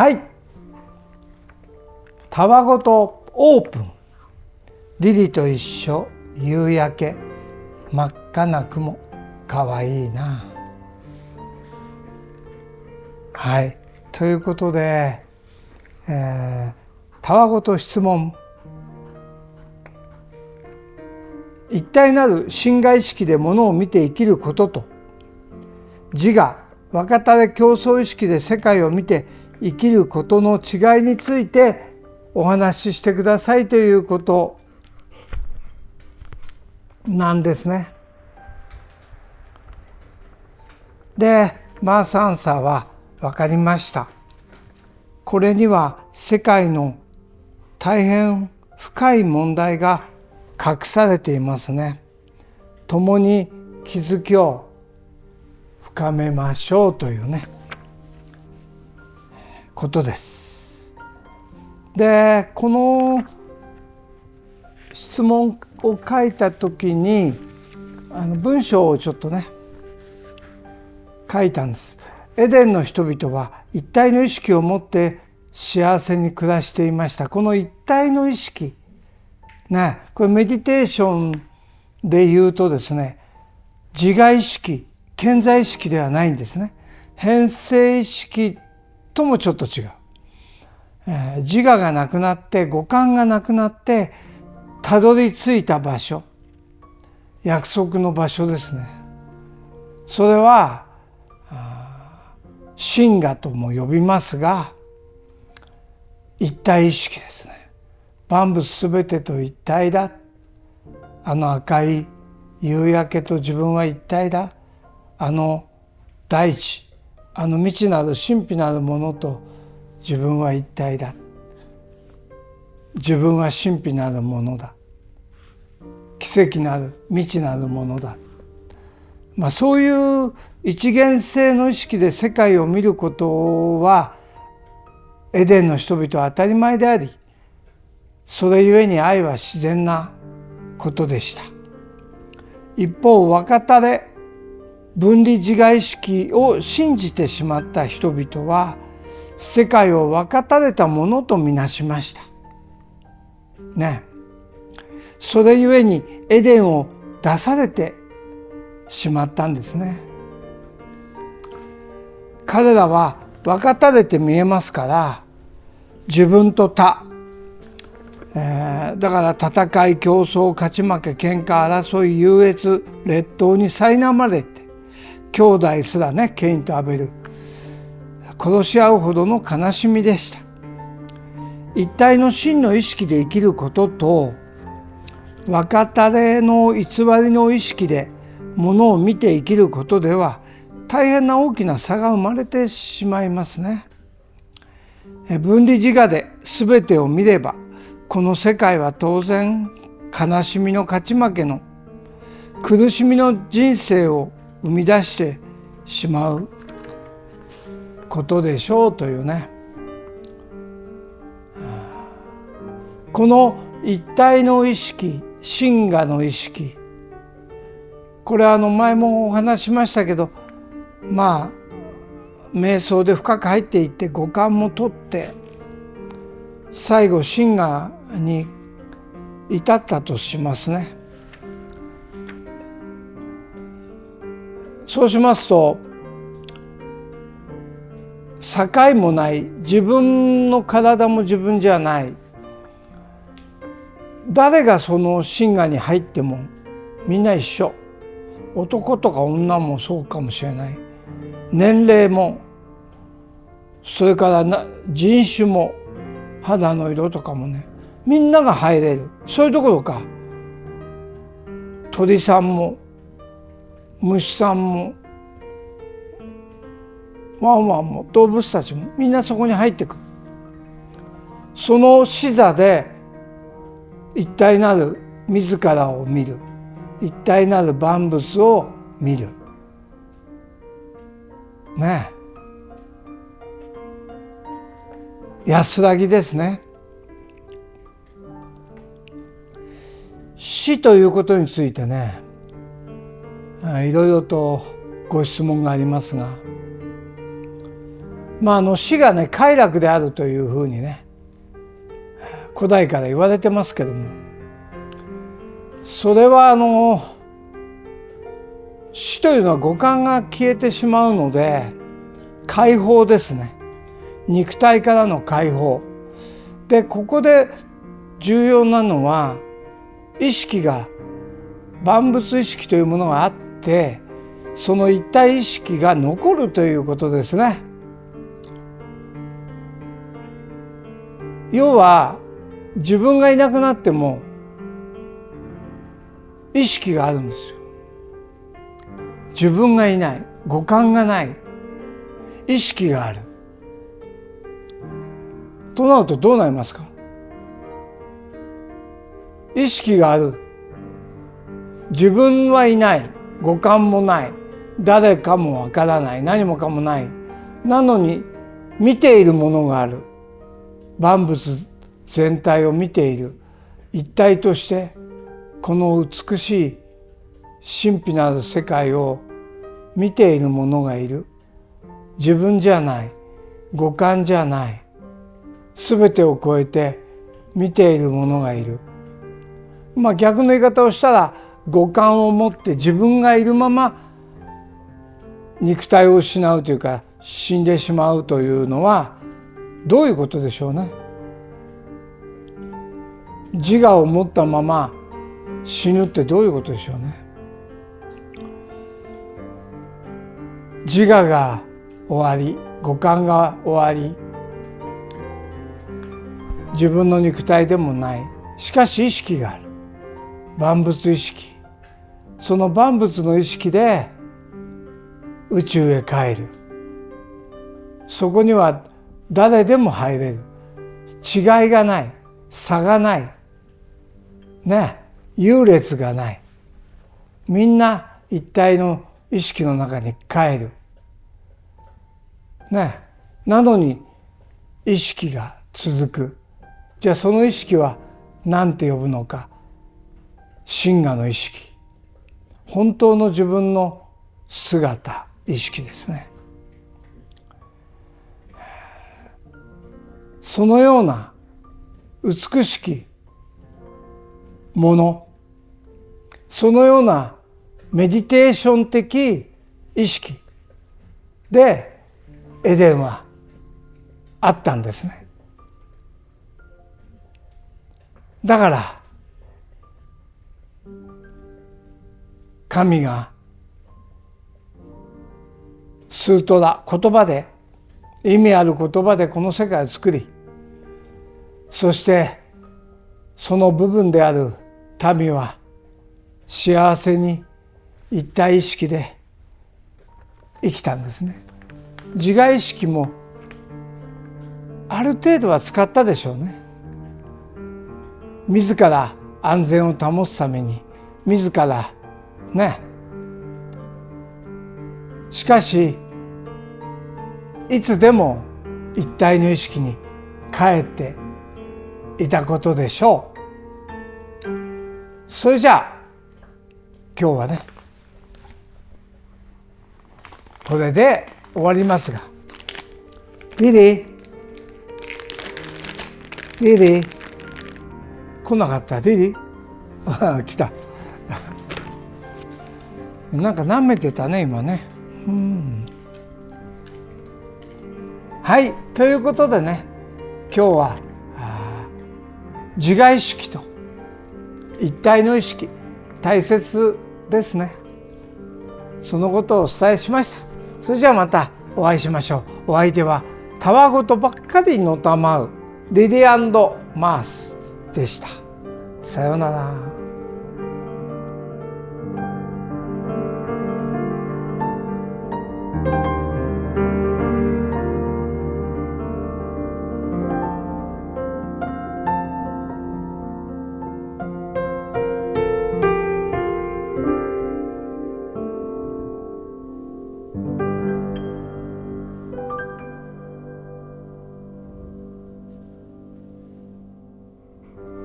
はい、たわごとオープン。リリと一緒、夕焼け、真っ赤な雲、かわいいな。はい、ということで、たわごと質問。一体なる心外意識でものを見て生きることと、自我、若たれ競争意識で世界を見て生きることの違いについてお話ししてくださいということなんですね。で、マース・アンサーは分かりました。これには世界の大変深い問題が隠されていますね。共に気づきを深めましょうというね、ことです。で、この質問を書いた時に文章をちょっとね書いたんです。エデンの人々は一体の意識を持って幸せに暮らしていました。この一体の意識ね、これメディテーションで言うとですね、自我意識、顕在意識ではないんですね。変性意識ともちょっと違う。自我がなくなって五感がなくなってたどり着いた場所、約束の場所ですね。それは真我とも呼びますが、一体意識ですね。万物すべてと一体だ。あの赤い夕焼けと自分は一体だ。あの大地、あの未知なる神秘なるものと自分は一体だ。自分は神秘なるものだ。奇跡なる未知なるものだ。そういう一元性の意識で世界を見ることはエデンの人々は当たり前であり、それゆえに愛は自然なことでした。一方、若たれ分離自我意識を信じてしまった人々は世界を若たれたものとみなしましたね。それゆえにエデンを出されてしまったんですね。彼らは分かたれて見えますから、自分と他、だから戦い、競争、勝ち負け、喧嘩、争い、優越、劣等に苛まれて、兄弟すらね、ケインとアベル殺し合うほどの悲しみでした。一体の真の意識で生きることと、分かたれの偽りの意識でものを見て生きることでは大変な大きな差が生まれてしまいますね。分離自我で全てを見れば、この世界は当然悲しみの勝ち負けの苦しみの人生を生み出してしまうことでしょうというね。この一体の意識、真我の意識、これは前もお話しましたけど、瞑想で深く入っていって五感も取って最後真我に至ったとしますね。そうしますと境もない、自分の体も自分じゃない、誰がその真我に入ってもみんな一緒。男とか女もそうかもしれない。年齢も、それから人種も、肌の色とかもね、みんなが入れる。そういうところか、鳥さんも虫さんもワンワンも動物たちもみんなそこに入ってくる。その視座で一体なる自らを見る、一体なる万物を見るね。安らぎですね。死ということについてね、いろいろとご質問がありますが、死がね快楽であるというふうにね古代から言われてますけども、それは死というのは五感が消えてしまうので解放ですね。肉体からの解放で、ここで重要なのは意識が、万物意識というものがあって、その一体意識が残るということですね。要は自分がいなくなっても意識があるんですよ。自分がいない、五感がない、意識があるとなるとどうなりますか？意識がある、自分はいない、五感もない、誰かもわからない、何もかもない、なのに見ているものがある、万物全体を見ている、一体としてこの美しい神秘なる世界を見ているものがいる。自分じゃない、五感じゃない、すべてを超えて見ているものがいる。逆の言い方をしたら、五感を持って自分がいるまま肉体を失うというか死んでしまうというのはどういうことでしょうね。自我を持ったまま死ぬってどういうことでしょうね。自我が終わり、五感が終わり、自分の肉体でもない、しかし意識がある、万物意識。その万物の意識で宇宙へ帰る。そこには誰でも入れる。違いがない、差がないね、優劣がない、みんな一体の意識の中に帰るね。なのに意識が続く。じゃあその意識は何て呼ぶのか。真我の意識、本当の自分の姿、意識ですね。そのような美しきもの、そのようなメディテーション的意識でエデンはあったんですね。だから神がスートラ、言葉で、意味ある言葉でこの世界を作り、そしてその部分である民は幸せに一体意識で生きたんですね。自我意識もある程度は使ったでしょうね。自ら安全を保つために、自らね。しかしいつでも一体の意識に帰っていたことでしょう。それじゃあ今日はねこれで終わりますが、リリー来なかった。リリー来たなんか舐めてたね今ね。はい、ということでね、今日は自我意識と一体の意識、大切ですね。そのことをお伝えしました。それじゃあまたお会いしましょう。お相手はたわごとばっかりのたまうリリー&マースでした。さようなら。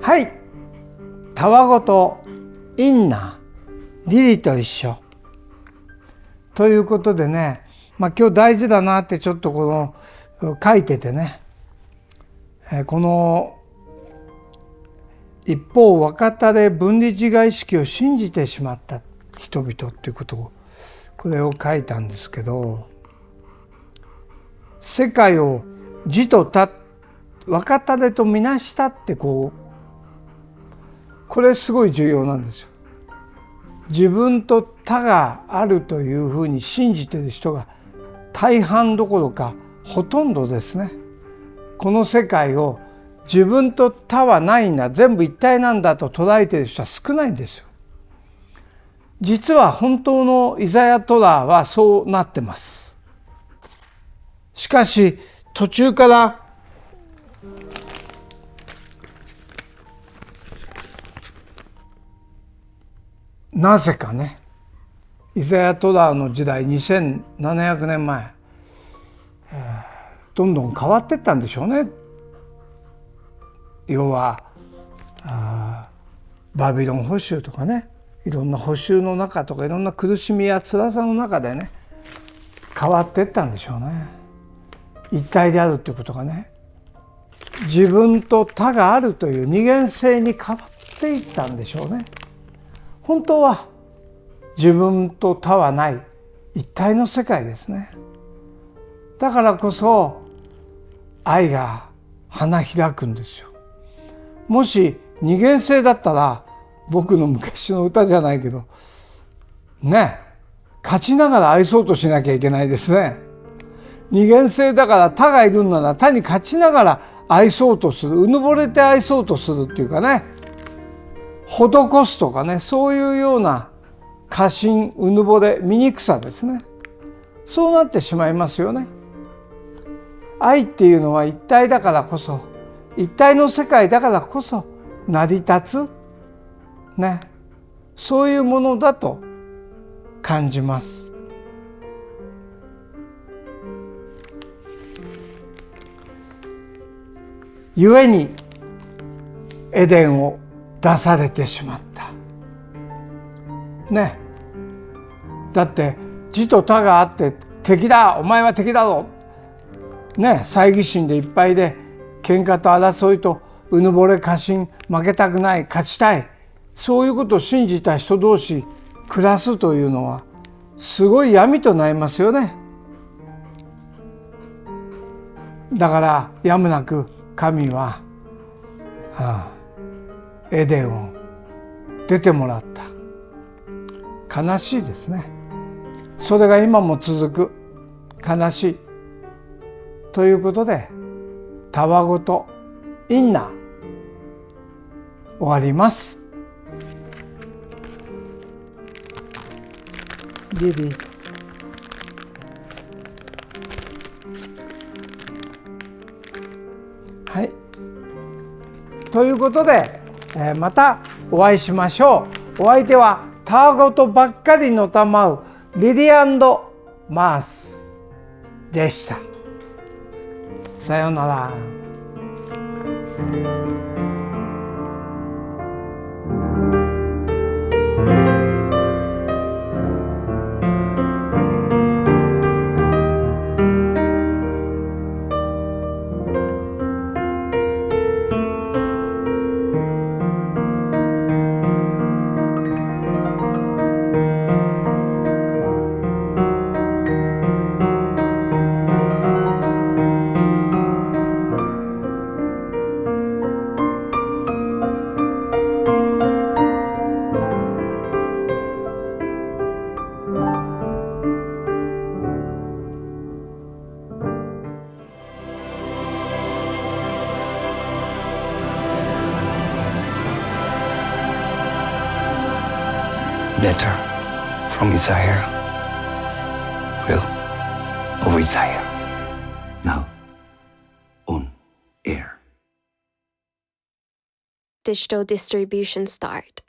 はい、たわごとインナーリリと一緒ということでね、今日大事だなってちょっとこの書いててね、この一方若田で分離自我意識を信じてしまった人々っていうことをこれを書いたんですけど、世界を自と他若田でとみなしたってこれすごい重要なんですよ。自分と他があるというふうに信じている人が大半どころかほとんどですね。この世界を自分と他はないんだ、全部一体なんだと捉えている人は少ないんですよ。実は本当のイザヤ・トラはそうなってます。しかし途中からなぜかね、イザヤ・トラの時代2700年前、どんどん変わっていったんでしょうね。要はバビロン捕囚とかね、いろんな捕囚の中とかいろんな苦しみや辛さの中でね変わっていったんでしょうね。一体であるということがね、自分と他があるという二元性に変わっていったんでしょうね。本当は自分と他はない一体の世界ですね。だからこそ愛が花開くんですよ。もし二元性だったら、僕の昔の歌じゃないけどね、勝ちながら愛そうとしなきゃいけないですね。二元性だから他がいるなら他に勝ちながら愛そうとする、うぬぼれて愛そうとするっていうかね、施すとかね、そういうような過信、うぬぼれ、醜さですね。そうなってしまいますよね。愛っていうのは一体だからこそ、一体の世界だからこそ成り立つね、そういうものだと感じます。故にエデンを出されてしまったね。だって自と他があって敵だ、お前は敵だろね、猜疑心でいっぱいで喧嘩と争いとうぬぼれ過信、負けたくない、勝ちたい、そういうことを信じた人同士暮らすというのはすごい闇となりますよね。だからやむなく神は、エデンを出てもらった。悲しいですね。それが今も続く。悲しいということで、たわごとインナー終わります。リリー、はい、ということで、またお会いしましょう。お相手はたわごとばっかりのたまうリリアンド・マースでした。さようなら。Letter from Isaiah. Will of Isaiah. Now, on air. Digital distribution start.